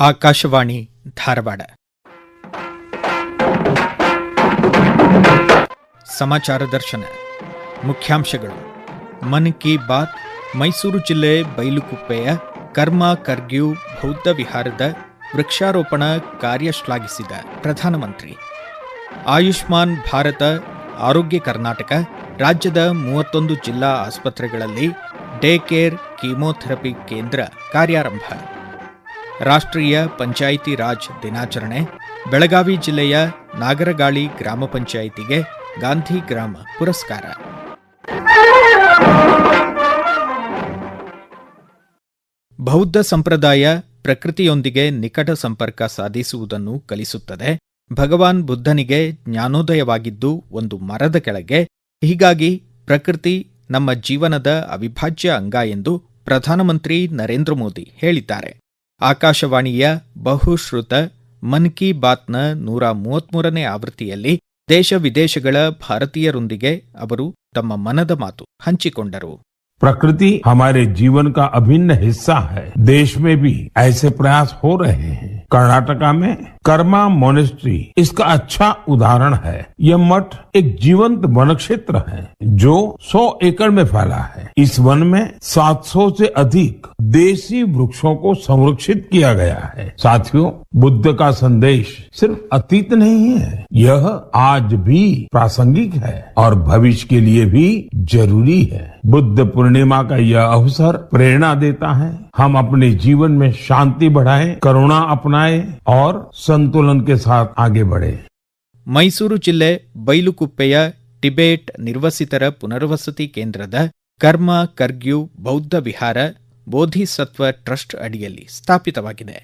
ಆಕಾಶವಾಣಿ ಧಾರವಾಡ. ಸಮಾಚಾರ ದರ್ಶನ. ಮುಖ್ಯಾಂಶಗಳು. ಮನ್ ಕಿ ಬಾತ್. ಮೈಸೂರು ಜಿಲ್ಲೆ ಬೈಲುಕುಪ್ಪೆಯ ಕರ್ಮ ಕರ್ಗ್ಯೂ ಬೌದ್ಧ ವಿಹಾರದ ವೃಕ್ಷಾರೋಪಣ ಕಾರ್ಯ ಶ್ಲಾಘಿಸಿದ ಪ್ರಧಾನಮಂತ್ರಿ. ಆಯುಷ್ಮಾನ್ ಭಾರತ ಆರೋಗ್ಯ ಕರ್ನಾಟಕ. ರಾಜ್ಯದ 31 ಜಿಲ್ಲಾ ಆಸ್ಪತ್ರೆಗಳಲ್ಲಿ ಡೇ ಕೇರ್ ಕೀಮೋಥೆರಪಿ ಕೇಂದ್ರ ಕಾರ್ಯಾರಂಭ. ರಾಷ್ಟ್ರೀಯ ಪಂಚಾಯಿತಿ ರಾಜ್ ದಿನಾಚರಣೆ. ಬೆಳಗಾವಿ ಜಿಲ್ಲೆಯ ನಾಗರಗಾಳಿ ಗ್ರಾಮ ಪಂಚಾಯಿತಿಗೆ ಗಾಂಧಿ ಗ್ರಾಮ ಪುರಸ್ಕಾರ. ಬೌದ್ಧ ಸಂಪ್ರದಾಯ ಪ್ರಕೃತಿಯೊಂದಿಗೆ ನಿಕಟ ಸಂಪರ್ಕ ಸಾಧಿಸುವುದನ್ನು ಕಲಿಸುತ್ತದೆ. ಭಗವಾನ್ ಬುದ್ಧನಿಗೆ ಜ್ಞಾನೋದಯವಾಗಿದ್ದು ಒಂದು ಮರದ ಕೆಳಗೆ. ಹೀಗಾಗಿ ಪ್ರಕೃತಿ ನಮ್ಮ ಜೀವನದ ಅವಿಭಾಜ್ಯ ಅಂಗ ಎಂದು ಪ್ರಧಾನಮಂತ್ರಿ ನರೇಂದ್ರ ಮೋದಿ ಹೇಳಿದ್ದಾರೆ. ಆಕಾಶವಾಣಿಯ ಬಹುಶ್ರುತ ಮನ್ ಕಿ ಬಾತ್ನ 133ನೇ ಆವೃತ್ತಿಯಲ್ಲಿ ದೇಶ ವಿದೇಶಗಳ ಭಾರತೀಯರೊಂದಿಗೆ ಅವರು ತಮ್ಮ ಮನದ ಮಾತು ಹಂಚಿಕೊಂಡರು. प्रकृति हमारे जीवन का अभिन्न हिस्सा है. देश में भी ऐसे प्रयास हो रहे हैं. कर्नाटका में कर्मा मोनेस्ट्री इसका अच्छा उदाहरण है. यह मठ एक जीवंत वन क्षेत्र है जो 100 एकड़ में फैला है. इस वन में 700 से अधिक देसी वृक्षों को संरक्षित किया गया है. साथियों, बुद्ध का संदेश सिर्फ अतीत नहीं है, यह आज भी प्रासंगिक है और भविष्य के लिए भी जरूरी है. बुद्ध पूर्णिमा का यह अवसर प्रेरणा देता है. हम अपने जीवन में शांति बढ़ाएं, करुणा अपनाएं और संतुलन के साथ आगे बढ़े. ಮೈಸೂರು ಜಿಲ್ಲೆ ಬೈಲುಕುಪ್ಪೆಯ ಟಿಬೇಟ್ ನಿರ್ವಸಿತರ ಪುನರ್ವಸತಿ ಕೇಂದ್ರದ ಕರ್ಮ ಕರ್ಗ್ಯೂ ಬೌದ್ಧ ವಿಹಾರ ಬೋಧಿಸತ್ವ ಟ್ರಸ್ಟ್ ಅಡಿಯಲ್ಲಿ ಸ್ಥಾಪಿತವಾಗಿದೆ.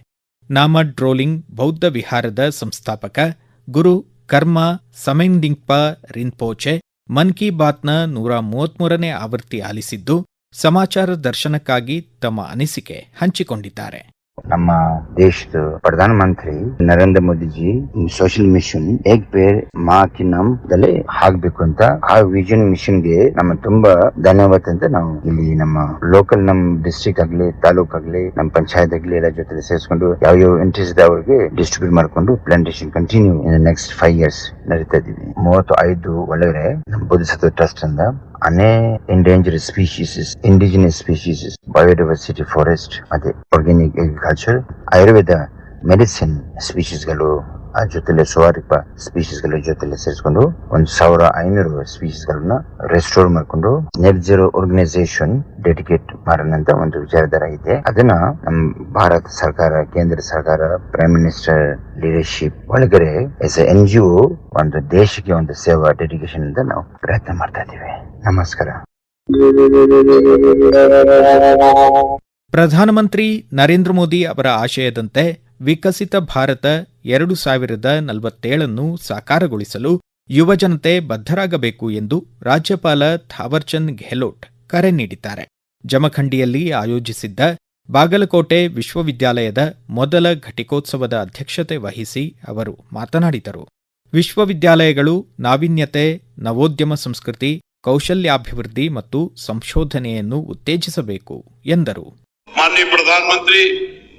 ನಾಮಡ್ರೋಲಿಂಗ್ ಬೌದ್ಧ ವಿಹಾರದ ಸಂಸ್ಥಾಪಕ ಗುರು ಕರ್ಮ ಸಮೆಂಡಿಂಗ್ಪಾ ರಿನ್ಪೋಚೆ ಮನ್ ಕಿ ಬಾತ್ನ 133ನೇ ಆವೃತ್ತಿ ಆಲಿಸಿದ್ದು ಸಮಾಚಾರ ದರ್ಶನಕ್ಕಾಗಿ ತಮ್ಮ ಅನಿಸಿಕೆ ಹಂಚಿಕೊಂಡಿದ್ದಾರೆ. ನಮ್ಮ ದೇಶದ ಪ್ರಧಾನಮಂತ್ರಿ ನರೇಂದ್ರ ಮೋದಿಜಿ ಸೋಷಿಯಲ್ ಮಿಷನ್ ಏಕ್ ಪೇರ್ ಮಾ ಕಿ ನಾಮ್ ದಲ್ಲಿ ಹಾಕ್ಬೇಕು ಅಂತ ಆ ವಿಷನ್ ಮಿಷನ್ ಗೆ ನಮ್ಮ ತುಂಬಾ ಧನ್ಯವಾದ ಅಂತ ನಾವು ಇಲ್ಲಿ ನಮ್ಮ ಲೋಕಲ್ ನಮ್ಮ ಡಿಸ್ಟ್ರಿಕ್ಟ್ ಆಗ್ಲಿ ತಾಲೂಕ್ ಆಗ್ಲಿ ನಮ್ಮ ಪಂಚಾಯತ್ ಆಗ್ಲಿ ಎಲ್ಲ ಜೊತೆ ಸೇರಿಸ್ಕೊಂಡು ಯಾವ ಇಂಟ್ರೆಸ್ಟ್ ಅವ್ರಿಗೆ ಡಿಸ್ಟ್ರಿಬ್ಯೂಟ್ ಮಾಡ್ಕೊಂಡು plantation continue in next 5 years ನಡೀತಾ ಇದೀವಿ. 35 ಒಳಗಡೆ ನಮ್ಮ ಬೋಧಿಸತ್ವ ಟ್ರಸ್ಟ್ ಅಂದ ಅನೇ endangered species, indigenous species, biodiversity forest, ಮತ್ತೆ ಆರ್ಗ್ಯಾನಿಕ್ ಅಗ್ರಿಕಲ್ಚರ್, ಆಯುರ್ವೇದ ಮೆಡಿಸಿನ್ ಸ್ಪೀಶೀಸ್ಗಳು ಆ ಜೊತೆಲೆ ಸ್ವಾರಿಪ ಸ್ಪೀಶೀಸ್ಗಳ ಜೊತೆಲೆ ಸೇರಿಸ್ಕೊಂಡು 1500 ಸ್ಪೀಶೀಸ್ಗಳನ್ನ ರೆಸ್ಟೋರ್ ಮಾಡ್ಕೊಂಡು ನೆಟ್ ಜೀರೋ ಆರ್ಗನೈಸೇಷನ್ ಡೆಡಿಕೇಟ್ ಮಾಡೋಣ ಅಂತ ಒಂದು ವಿಚಾರಧಾರ ಇದೆ. ಅದನ್ನ ನಮ್ಮ ಭಾರತ ಸರ್ಕಾರ, ಕೇಂದ್ರ ಸರ್ಕಾರ, ಪ್ರೈಮ್ ಮಿನಿಸ್ಟರ್ ಲೀಡರ್ಶಿಪ್ ಒಳಗಡೆ ಎಸ್ NGO ಒಂದು ದೇಶಕ್ಕೆ ಒಂದು ಸೇವಾ ಡೆಡಿಕೇಶನ್ ಅಂತ ನಾವು ಪ್ರಯತ್ನ ಮಾಡ್ತಾ ಇದ್ದೀವಿ. ನಮಸ್ಕಾರ. ಪ್ರಧಾನಮಂತ್ರಿ ನರೇಂದ್ರ ಮೋದಿ ಅವರ ಆಶಯದಂತೆ ವಿಕಸಿತ ಭಾರತ 2047 ಸಾಕಾರಗೊಳಿಸಲು ಯುವಜನತೆ ಬದ್ಧರಾಗಬೇಕು ಎಂದು ರಾಜ್ಯಪಾಲ ಥಾವರ್ಚಂದ್ ಗೆಹ್ಲೋಟ್ ಕರೆ ನೀಡಿದ್ದಾರೆ. ಜಮಖಂಡಿಯಲ್ಲಿ ಆಯೋಜಿಸಿದ್ದ ಬಾಗಲಕೋಟೆ ವಿಶ್ವವಿದ್ಯಾಲಯದ ಮೊದಲ ಘಟಿಕೋತ್ಸವದ ಅಧ್ಯಕ್ಷತೆ ವಹಿಸಿ ಅವರು ಮಾತನಾಡಿದರು. ವಿಶ್ವವಿದ್ಯಾಲಯಗಳು ನಾವೀನ್ಯತೆ, ನವೋದ್ಯಮ ಸಂಸ್ಕೃತಿ, ಕೌಶಲ್ಯಾಭಿವೃದ್ಧಿ ಮತ್ತು ಸಂಶೋಧನೆಯನ್ನು ಉತ್ತೇಜಿಸಬೇಕು ಎಂದರು. माननीय प्रधानमंत्री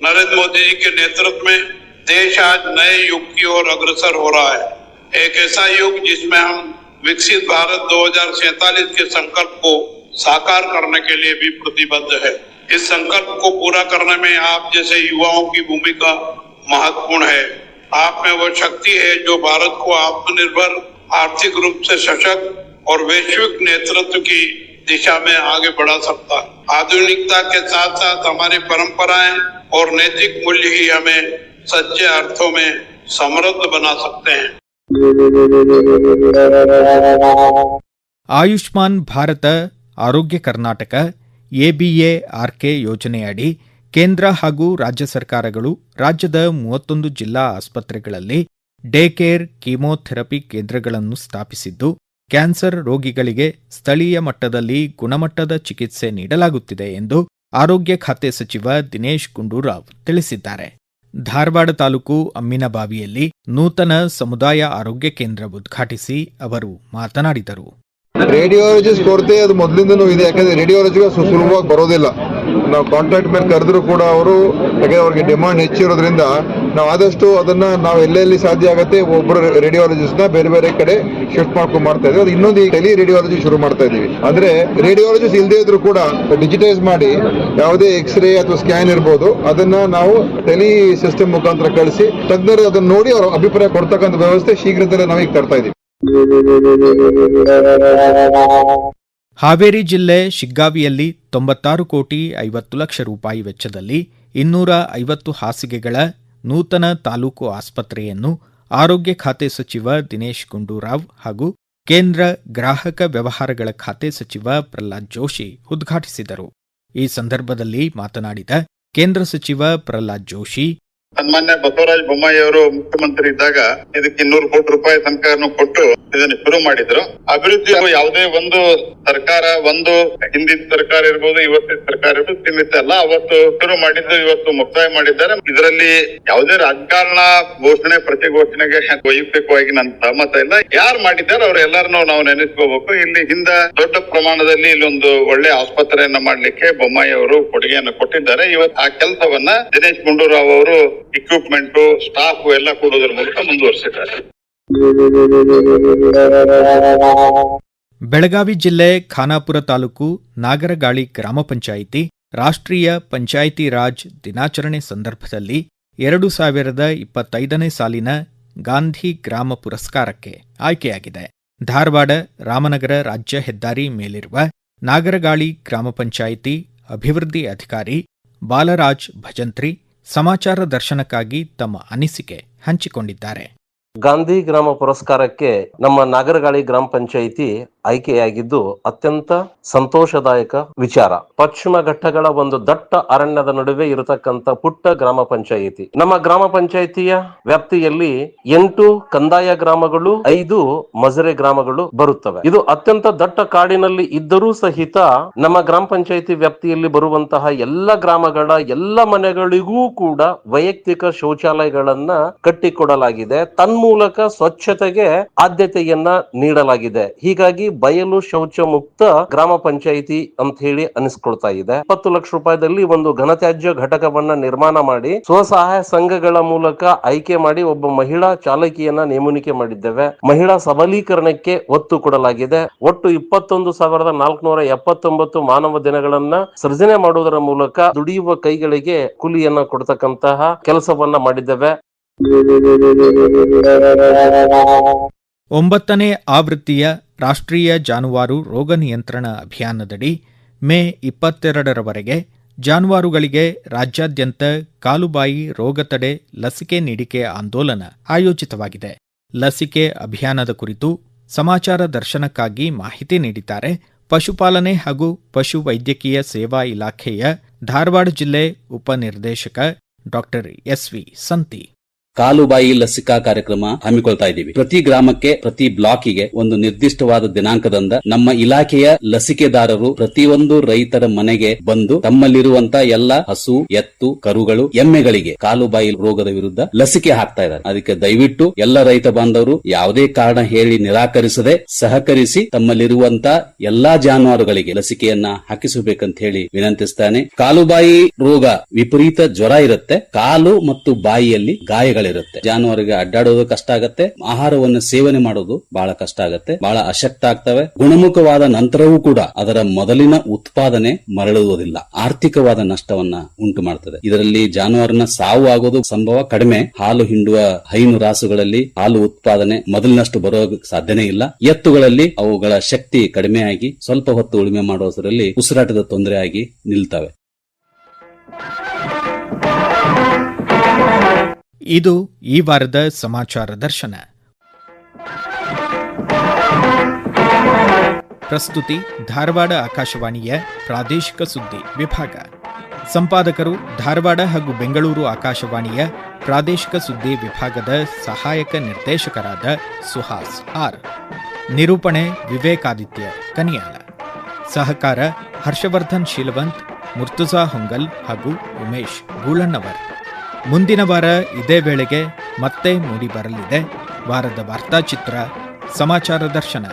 नरेंद्र मोदी जी के नेतृत्व में देश आज नए युग की ओर अग्रसर हो रहा है. एक ऐसा युग जिसमें हम विकसित भारत 2047 के संकल्प को साकार करने के लिए भी प्रतिबद्ध है. इस संकल्प को पूरा करने में आप जैसे युवाओं की भूमिका महत्वपूर्ण है. आप में वो शक्ति है जो भारत को आत्मनिर्भर, आर्थिक रूप से सशक्त और वैश्विक नेतृत्व की दिशा में आगे बढ़ा सकता है. आधुनिकता के साथ साथ हमारी परंपराएं और नैतिक मूल्य ही हमें सच्चे अर्थों में समृद्ध बना सकते हैं. ಆಯುಷ್ಮಾನ್ ಭಾರತ ಆರೋಗ್ಯ ಕರ್ನಾಟಕ ABARK ಯೋಜನೆಯಡಿ ಕೇಂದ್ರ ಹಾಗೂ ರಾಜ್ಯ ಸರ್ಕಾರಗಳು ರಾಜ್ಯದ 31 ಜಿಲ್ಲಾ ಆಸ್ಪತ್ರೆಗಳಲ್ಲಿ ಡೇ ಕೇರ್ ಕೀಮೋಥೆರಪಿ ಕೇಂದ್ರಗಳನ್ನು ಸ್ಥಾಪಿಸಿದ್ದು ಕ್ಯಾನ್ಸರ್ ರೋಗಿಗಳಿಗೆ ಸ್ಥಳೀಯ ಮಟ್ಟದಲ್ಲಿ ಗುಣಮಟ್ಟದ ಚಿಕಿತ್ಸೆ ನೀಡಲಾಗುತ್ತಿದೆ ಎಂದು ಆರೋಗ್ಯ ಖಾತೆ ಸಚಿವ ದಿನೇಶ್ ಗುಂಡೂರಾವ್ ತಿಳಿಸಿದ್ದಾರೆ. ಧಾರವಾಡ ತಾಲೂಕು ಅಮ್ಮಿನಬಾವಿಯಲ್ಲಿ ನೂತನ ಸಮುದಾಯ ಆರೋಗ್ಯ ಕೇಂದ್ರ ಉದ್ಘಾಟಿಸಿ ಅವರು ಮಾತನಾಡಿದರು. ರೇಡಿಯಾಲಜಿಸ್ಟ್ ಕೊರತೆ ಅದು ಮೊದಲಿಂದನೂ ಇದೆ. ಯಾಕಂದ್ರೆ ರೇಡಿಯಾಲಜಿಗೆ ಸುಲಭವಾಗಿ ಬರೋದಿಲ್ಲ. ನಾವು ಕಾಂಟ್ರಾಕ್ಟ್ ಮೇಲೆ ಕರೆದ್ರು ಕೂಡ ಅವರು, ಯಾಕಂದ್ರೆ ಅವ್ರಿಗೆ ಡಿಮಾಂಡ್ ಹೆಚ್ಚಿರೋದ್ರಿಂದ ನಾವು ಆದಷ್ಟು ಅದನ್ನ ನಾವು ಎಲ್ಲೆಲ್ಲಿ ಸಾಧ್ಯ ಆಗುತ್ತೆ ಒಬ್ಬರು ರೇಡಿಯಾಲಜಿಸ್ಟ್ ನ ಬೇರೆ ಬೇರೆ ಕಡೆ ಶಿಫ್ಟ್ ಮಾಡ್ತಾ ಇದ್ದೀವಿ. ಅದು ಇನ್ನೊಂದು ಈ ಟೆಲಿ ರೇಡಿಯಾಲಜಿ ಶುರು ಮಾಡ್ತಾ ಇದೀವಿ. ಅಂದ್ರೆ ರೇಡಿಯಾಲಜಿಸ್ಟ್ ಇಲ್ಲದೆ ಇದ್ರು ಕೂಡ ಡಿಜಿಟೈಸ್ ಮಾಡಿ ಯಾವುದೇ ಎಕ್ಸ್ರೇ ಅಥವಾ ಸ್ಕ್ಯಾನ್ ಇರ್ಬೋದು, ಅದನ್ನ ನಾವು ಟೆಲಿ ಸಿಸ್ಟಮ್ ಮುಖಾಂತರ ಕಳಿಸಿ ತಜ್ಞರು ಅದನ್ನ ನೋಡಿ ಅವರ ಅಭಿಪ್ರಾಯ ಕೊಡ್ತಕ್ಕಂಥ ವ್ಯವಸ್ಥೆ ಶೀಘ್ರದಲ್ಲೇ ನಾವೀಗ ತರ್ತಾ ಇದೀವಿ. ಹಾವೇರಿ ಜಿಲ್ಲೆ ಶಿಗ್ಗಾವಿಯಲ್ಲಿ 96 ಕೋಟಿ 50 ಲಕ್ಷ ರೂಪಾಯಿ ವೆಚ್ಚದಲ್ಲಿ 250 ಹಾಸಿಗೆಗಳ ನೂತನ ತಾಲೂಕು ಆಸ್ಪತ್ರೆಯನ್ನು ಆರೋಗ್ಯ ಖಾತೆ ಸಚಿವ ದಿನೇಶ್ ಗುಂಡೂರಾವ್ ಹಾಗೂ ಕೇಂದ್ರ ಗ್ರಾಹಕ ವ್ಯವಹಾರಗಳ ಖಾತೆ ಸಚಿವ ಪ್ರಹ್ಲಾದ್ ಜೋಶಿ ಉದ್ಘಾಟಿಸಿದರು. ಈ ಸಂದರ್ಭದಲ್ಲಿ ಮಾತನಾಡಿದ ಕೇಂದ್ರ ಸಚಿವ ಪ್ರಹ್ಲಾದ್ ಜೋಶಿ, ಸನ್ಮಾನ್ಯ ಬಸವರಾಜ ಬೊಮ್ಮಾಯಿ ಅವರು ಮುಖ್ಯಮಂತ್ರಿ ಇದ್ದಾಗ ಇದಕ್ಕೆ 200 ಕೋಟಿ ರೂಪಾಯಿ ತನಕ ಕೊಟ್ಟು ಇದನ್ನು ಶುರು ಮಾಡಿದ್ರು. ಅಭಿವೃದ್ಧಿ ಯಾವುದೇ ಒಂದು ಸರ್ಕಾರ, ಒಂದು ಹಿಂದಿನ ಸರ್ಕಾರ ಇರ್ಬೋದು, ಇವತ್ತಿನ ಸರ್ಕಾರ ಇರ್ಬೋದು, ಸೀಮಿತ ಅಲ್ಲ. ಅವತ್ತು ಶುರು ಮಾಡಿದ್ದು ಇವತ್ತು ಮುಕ್ತಾಯ ಮಾಡಿದ್ದಾರೆ. ಇದರಲ್ಲಿ ಯಾವುದೇ ರಾಜಕಾರಣ ಘೋಷಣೆ ಪ್ರತಿ ಘೋಷಣೆಗೆ ವೈಯಕ್ತಿಕವಾಗಿ ನನ್ನ ಸಹಮತ ಇಲ್ಲ. ಯಾರು ಮಾಡಿದ್ದಾರೆ ಅವರೆಲ್ಲರನ್ನೂ ನಾವು ನೆನೆಸ್ಕೋಬೇಕು. ಇಲ್ಲಿ ಹಿಂದ ದೊಡ್ಡ ಪ್ರಮಾಣದಲ್ಲಿ ಇಲ್ಲೊಂದು ಒಳ್ಳೆ ಆಸ್ಪತ್ರೆಯನ್ನ ಮಾಡ್ಲಿಕ್ಕೆ ಬೊಮ್ಮಾಯಿ ಅವರು ಕೊಡುಗೆಯನ್ನು ಕೊಟ್ಟಿದ್ದಾರೆ. ಇವತ್ತು ಆ ಕೆಲಸವನ್ನ ದಿನೇಶ್ ಗುಂಡೂರಾವ್ ಅವರು ಇಕ್ವಿಪ್ಮೆಂಟ್, ಸ್ಟಾಫ್ ಎಲ್ಲ ಕೊಡೋದ್ರ ಮೂಲಕ ಮುಂದುವರಿಸಿದ್ದಾರೆ. ಬೆಳಗಾವಿ ಜಿಲ್ಲೆ ಖಾನಾಪುರ ತಾಲೂಕು ನಾಗರಗಾಳಿ ಗ್ರಾಮ ಪಂಚಾಯಿತಿ ರಾಷ್ಟ್ರೀಯ ಪಂಚಾಯಿತಿ ರಾಜ್ ದಿನಾಚರಣೆ ಸಂದರ್ಭದಲ್ಲಿ 2025ನೇ ಸಾಲಿನ ಗಾಂಧಿ ಗ್ರಾಮ ಪುರಸ್ಕಾರಕ್ಕೆ ಆಯ್ಕೆಯಾಗಿದೆ. ಧಾರವಾಡ ರಾಮನಗರ ರಾಜ್ಯ ಹೆದ್ದಾರಿ ಮೇಲಿರುವ ನಾಗರಗಾಳಿ ಗ್ರಾಮ ಪಂಚಾಯಿತಿ ಅಭಿವೃದ್ಧಿ ಅಧಿಕಾರಿ ಬಾಲರಾಜ್ ಭಜಂತ್ರಿ ಸಮಾಚಾರ ದರ್ಶನಕ್ಕಾಗಿ ತಮ್ಮ ಅನಿಸಿಕೆ ಹಂಚಿಕೊಂಡಿದ್ದಾರೆ. ಗಾಂಧಿ ಗ್ರಾಮ ಪುರಸ್ಕಾರಕ್ಕೆ ನಮ್ಮ ನಾಗರಗಾಳಿ ಗ್ರಾಮ ಪಂಚಾಯಿತಿ ಆಯ್ಕೆಯಾಗಿದ್ದು ಅತ್ಯಂತ ಸಂತೋಷದಾಯಕ ವಿಚಾರ. ಪಶ್ಚಿಮ ಘಟ್ಟಗಳ ಒಂದು ದಟ್ಟ ಅರಣ್ಯದ ನಡುವೆ ಇರತಕ್ಕಂತ ಪುಟ್ಟ ಗ್ರಾಮ ಪಂಚಾಯಿತಿ. ನಮ್ಮ ಗ್ರಾಮ ಪಂಚಾಯಿತಿಯ ವ್ಯಾಪ್ತಿಯಲ್ಲಿ 8 ಕಂದಾಯ ಗ್ರಾಮಗಳು, 5 ಮಜರೆ ಗ್ರಾಮಗಳು ಬರುತ್ತವೆ. ಇದು ಅತ್ಯಂತ ದಟ್ಟ ಕಾಡಿನಲ್ಲಿ ಇದ್ದರೂ ಸಹಿತ ನಮ್ಮ ಗ್ರಾಮ ಪಂಚಾಯಿತಿ ವ್ಯಾಪ್ತಿಯಲ್ಲಿ ಬರುವಂತಹ ಎಲ್ಲ ಗ್ರಾಮಗಳ ಎಲ್ಲ ಮನೆಗಳಿಗೂ ಕೂಡ ವೈಯಕ್ತಿಕ ಶೌಚಾಲಯಗಳನ್ನ ಕಟ್ಟಿಕೊಡಲಾಗಿದೆ. ತನ್ಮೂಲಕ ಸ್ವಚ್ಛತೆಗೆ ಆದ್ಯತೆಯನ್ನ ನೀಡಲಾಗಿದೆ. ಹೀಗಾಗಿ ಬಯಲು ಶೌಚ ಮುಕ್ತ ಗ್ರಾಮ ಪಂಚಾಯಿತಿ ಅಂತ ಹೇಳಿ ಅನಿಸ್ಕೊಳ್ತಾ ಇದೆ. 20 ಲಕ್ಷ ರೂಪಾಯಿದಲ್ಲಿ ಒಂದು ಘನತ್ಯಾಜ್ಯ ಘಟಕವನ್ನ ನಿರ್ಮಾಣ ಮಾಡಿ ಸ್ವಸಹಾಯ ಸಂಘಗಳ ಮೂಲಕ ಆಯ್ಕೆ ಮಾಡಿ ಒಬ್ಬ ಮಹಿಳಾ ಚಾಲಕಿಯನ್ನ ನೇಮಣಿಕೆ ಮಾಡಿದ್ದೇವೆ. ಮಹಿಳಾ ಸಬಲೀಕರಣಕ್ಕೆ ಒತ್ತು ಕೊಡಲಾಗಿದೆ. ಒಟ್ಟು 21,479 ಮಾನವ ದಿನಗಳನ್ನ ಸೃಜನೆ ಮಾಡುವುದರ ಮೂಲಕ ದುಡಿಯುವ ಕೈಗಳಿಗೆ ಕೂಲಿಯನ್ನ ಕೊಡ್ತಕ್ಕಂತಹ ಕೆಲಸವನ್ನ ಮಾಡಿದ್ದೇವೆ. 9ನೇ ಆವೃತ್ತಿಯ ರಾಷ್ಟ್ರೀಯ ಜಾನುವಾರು ರೋಗ ನಿಯಂತ್ರಣ ಅಭಿಯಾನದಡಿ ಮೇ 22ರವರೆಗೆ ಜಾನುವಾರುಗಳಿಗೆ ರಾಜ್ಯಾದ್ಯಂತ ಕಾಲುಬಾಯಿ ರೋಗ ತಡೆ ಲಸಿಕೆ ನೀಡಿಕೆ ಆಂದೋಲನ ಆಯೋಜಿತವಾಗಿದೆ. ಲಸಿಕೆ ಅಭಿಯಾನದ ಕುರಿತು ಸಮಾಚಾರ ದರ್ಶನಕ್ಕಾಗಿ ಮಾಹಿತಿ ನೀಡಿದ್ದಾರೆ ಪಶುಪಾಲನೆ ಹಾಗೂ ಪಶು ವೈದ್ಯಕೀಯ ಸೇವಾ ಇಲಾಖೆಯ ಧಾರವಾಡ ಜಿಲ್ಲೆ ಉಪನಿರ್ದೇಶಕ ಡಾಕ್ಟರ್ ಎಸ್.ವಿ. ಸಂತಿ. ಕಾಲುಬಾಯಿ ಲಸಿಕಾ ಕಾರ್ಯಕ್ರಮ ಹಮ್ಮಿಕೊಳ್ತಾ ಇದ್ದೀವಿ. ಪ್ರತಿ ಗ್ರಾಮಕ್ಕೆ, ಪ್ರತಿ ಬ್ಲಾಕಿಗೆ ಒಂದು ನಿರ್ದಿಷ್ಟವಾದ ದಿನಾಂಕದಿಂದ ನಮ್ಮ ಇಲಾಖೆಯ ಲಸಿಕೆದಾರರು ಪ್ರತಿಯೊಂದು ರೈತರ ಮನೆಗೆ ಬಂದು ತಮ್ಮಲ್ಲಿರುವಂತಹ ಎಲ್ಲ ಹಸು, ಎತ್ತು, ಕರುಗಳು, ಎಮ್ಮೆಗಳಿಗೆ ಕಾಲುಬಾಯಿ ರೋಗದ ವಿರುದ್ಧ ಲಸಿಕೆ ಹಾಕ್ತಾ ಇದ್ದಾರೆ. ಅದಕ್ಕೆ ದಯವಿಟ್ಟು ಎಲ್ಲ ರೈತ ಬಾಂಧವರು ಯಾವುದೇ ಕಾರಣ ಹೇಳಿ ನಿರಾಕರಿಸದೆ ಸಹಕರಿಸಿ ತಮ್ಮಲ್ಲಿರುವಂತಹ ಎಲ್ಲಾ ಜಾನುವಾರುಗಳಿಗೆ ಲಸಿಕೆಯನ್ನ ಹಾಕಿಸಬೇಕಂತ ಹೇಳಿ ವಿನಂತಿಸ್ತಾನೆ. ಕಾಲುಬಾಯಿ ರೋಗ ವಿಪರೀತ ಜ್ವರ ಇರುತ್ತೆ. ಕಾಲು ಮತ್ತು ಬಾಯಿಯಲ್ಲಿ ಗಾಯಗಳಿರುತ್ತೆ. ಜಾನುವಾರಿಗೆ ಅಡ್ಡಾಡೋದು ಕಷ್ಟ ಆಗತ್ತೆ. ಆಹಾರವನ್ನು ಸೇವನೆ ಮಾಡೋದು ಬಹಳ ಕಷ್ಟ ಆಗತ್ತೆ. ಬಹಳ ಅಶಕ್ತ ಆಗ್ತವೆ. ಗುಣಮುಖವಾದ ನಂತರವೂ ಕೂಡ ಅದರ ಮೊದಲಿನ ಉತ್ಪಾದನೆ ಮರಳುವುದಿಲ್ಲ. ಆರ್ಥಿಕವಾದ ನಷ್ಟವನ್ನ ಉಂಟು ಮಾಡ್ತದೆ. ಇದರಲ್ಲಿ ಜಾನುವಾರಿನ ಸಾವು ಆಗೋದು ಸಂಭವ ಕಡಿಮೆ. ಹಾಲು ಹಿಂಡುವ ಹೈನು ರಾಸುಗಳಲ್ಲಿ ಹಾಲು ಉತ್ಪಾದನೆ ಮೊದಲಿನಷ್ಟು ಬರೋ ಸಾಧ್ಯನೇ ಇಲ್ಲ. ಎತ್ತುಗಳಲ್ಲಿ ಅವುಗಳ ಶಕ್ತಿ ಕಡಿಮೆಯಾಗಿ ಸ್ವಲ್ಪ ಹೊತ್ತು ಉಳುಮೆ ಮಾಡೋದರಲ್ಲಿ ಉಸಿರಾಟದ ತೊಂದರೆ ಆಗಿ ನಿಲ್ತವೆ. ಇದು ಈ ವಾರದ ಸಮಾಚಾರ ದರ್ಶನ. ಪ್ರಸ್ತುತಿ ಧಾರವಾಡ ಆಕಾಶವಾಣಿಯ ಪ್ರಾದೇಶಿಕ ಸುದ್ದಿ ವಿಭಾಗ. ಸಂಪಾದಕರು ಧಾರವಾಡ ಹಾಗೂ ಬೆಂಗಳೂರು ಆಕಾಶವಾಣಿಯ ಪ್ರಾದೇಶಿಕ ಸುದ್ದಿ ವಿಭಾಗದ ಸಹಾಯಕ ನಿರ್ದೇಶಕರಾದ ಸುಹಾಸ್ ಆರ್. ನಿರೂಪಣೆ ವಿವೇಕಾದಿತ್ಯ ಕನಿಯಾಲ. ಸಹಕಾರ ಹರ್ಷವರ್ಧನ್ ಶೀಲವಂತ್, ಮುರ್ತುಜಾ ಹೊಂಗಲ್ ಹಾಗೂ ಉಮೇಶ್ ಗೂಳಣ್ಣವರ್. ಮುಂದಿನ ವಾರ ಇದೇ ವೇಳೆಗೆ ಮತ್ತೆ ಮೂಡಿಬರಲಿದೆ ವಾರದ ವಾರ್ತಾಚಿತ್ರ ಸಮಾಚಾರ ದರ್ಶನ.